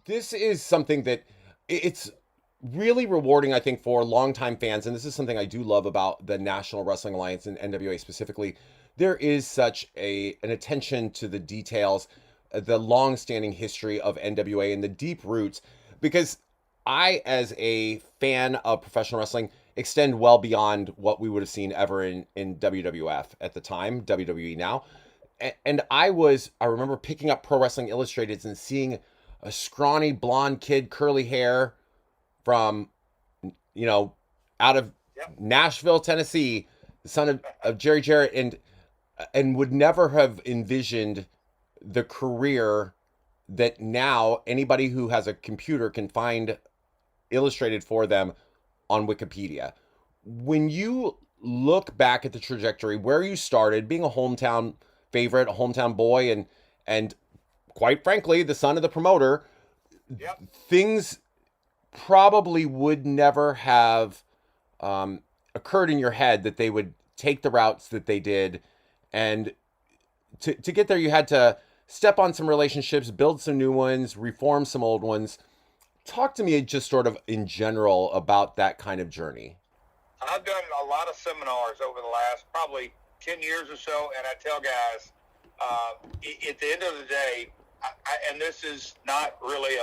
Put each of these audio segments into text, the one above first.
this is something that it's really rewarding, I think, for longtime fans. And this is something I do love about the National Wrestling Alliance and NWA specifically. There is such an attention to the details, the long-standing history of NWA and the deep roots. Because I, as a fan of professional wrestling, extend well beyond what we would have seen ever in WWF at the time, WWE now. And I remember picking up Pro Wrestling Illustrated and seeing a scrawny blonde kid, curly hair from, you know, out of Yep. Nashville, Tennessee, the son of Jerry Jarrett, and would never have envisioned the career that now anybody who has a computer can find illustrated for them on Wikipedia. When you look back at the trajectory where you started, being a hometown favorite, a hometown boy, and quite frankly, the son of the promoter, Yep. things probably would never have occurred in your head that they would take the routes that they did. And to get there, you had to step on some relationships, build some new ones, reform some old ones. Talk to me just sort of in general about that kind of journey. I've done a lot of seminars over the last probably 10 years or so, and I tell guys, at the end of the day, and this is not really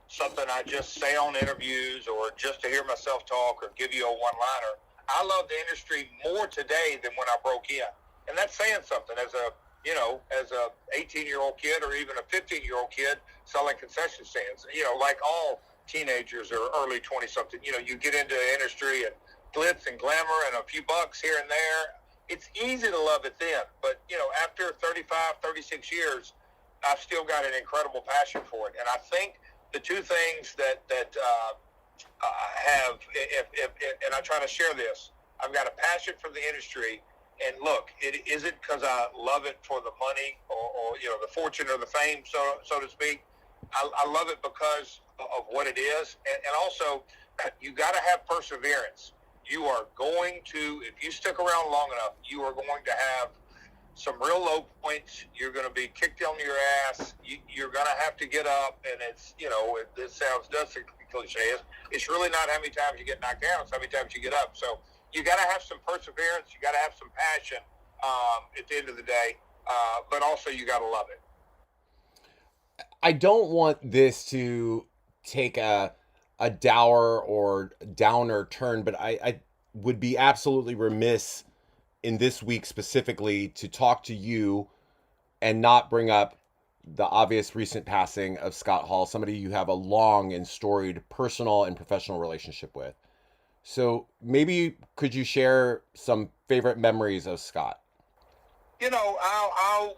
something I just say on interviews or just to hear myself talk or give you a one-liner. I love the industry more today than when I broke in, and that's saying something. As a 18-year-old kid or even a 15-year-old kid selling concession stands, like all teenagers or early 20-something, you get into the industry and glitz and glamour and a few bucks here and there. It's easy to love it then, but after 35, 36 years, I've still got an incredible passion for it. And I think the two things that have, if and I try to share this, I've got a passion for the industry. And look, it isn't because I love it for the money or the fortune or the fame, so to speak. I love it because of what it is, and also you got to have perseverance. You are going to, if you stick around long enough, you are going to have some real low points. You're going to be kicked on your ass. You're going to have to get up, and it's this sounds just cliche. It's really not how many times you get knocked down; it's how many times you get up. So you got to have some perseverance. You got to have some passion at the end of the day, but also you got to love it. I don't want this to take a dour or downer turn, but I would be absolutely remiss in this week specifically to talk to you and not bring up the obvious recent passing of Scott Hall, somebody you have a long and storied personal and professional relationship with. So maybe could you share some favorite memories of Scott? I'll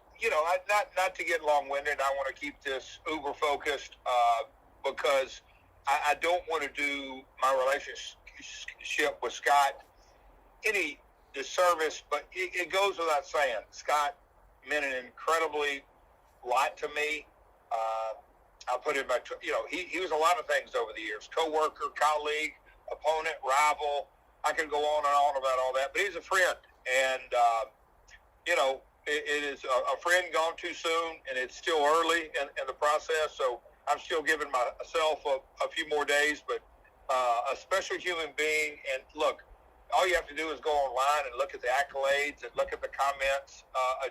not to get long-winded. I want to keep this uber focused because I don't want to do my relationship with Scott any disservice, but it goes without saying. Scott meant an incredibly lot to me. I'll put it in he was a lot of things over the years: co-worker, colleague, opponent, rival. I could go on and on about all that, but he's a friend, and it is a friend gone too soon, and it's still early in the process. So I'm still giving myself a few more days, but a special human being. And look, all you have to do is go online and look at the accolades and look at the comments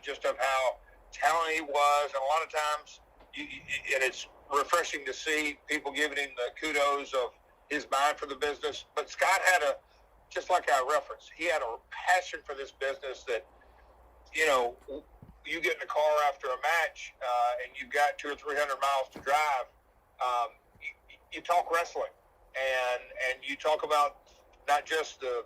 just of how talented he was. And a lot of times, and it's refreshing to see people giving him the kudos of his mind for the business. But Scott had just like I referenced, he had a passion for this business that, you get in a car after a match and you've got 200 or 300 miles to drive. You talk wrestling and you talk about not just the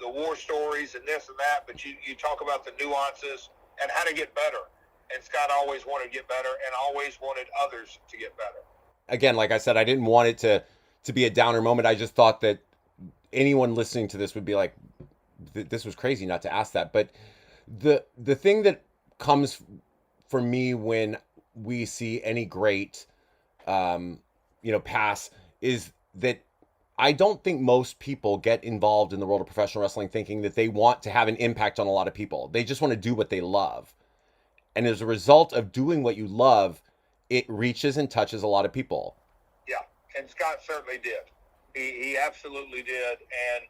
war stories and this and that, but you talk about the nuances and how to get better. And Scott always wanted to get better and always wanted others to get better. Again, like I said, I didn't want it to be a downer moment. I just thought that anyone listening to this would be like, this was crazy not to ask that. But the thing that comes for me when we see any great pass is that I don't think most people get involved in the world of professional wrestling thinking that they want to have an impact on a lot of people. They just want to do what they love. And as a result of doing what you love, it reaches and touches a lot of people. Yeah, and Scott certainly did. He absolutely did, and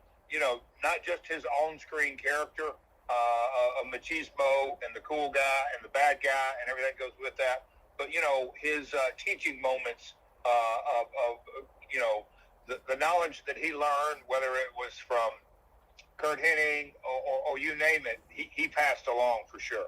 not just his on-screen character, of machismo and the cool guy and the bad guy and everything that goes with that, but his teaching moments of the knowledge that he learned, whether it was from Kurt Hennig or you name it, he passed along for sure.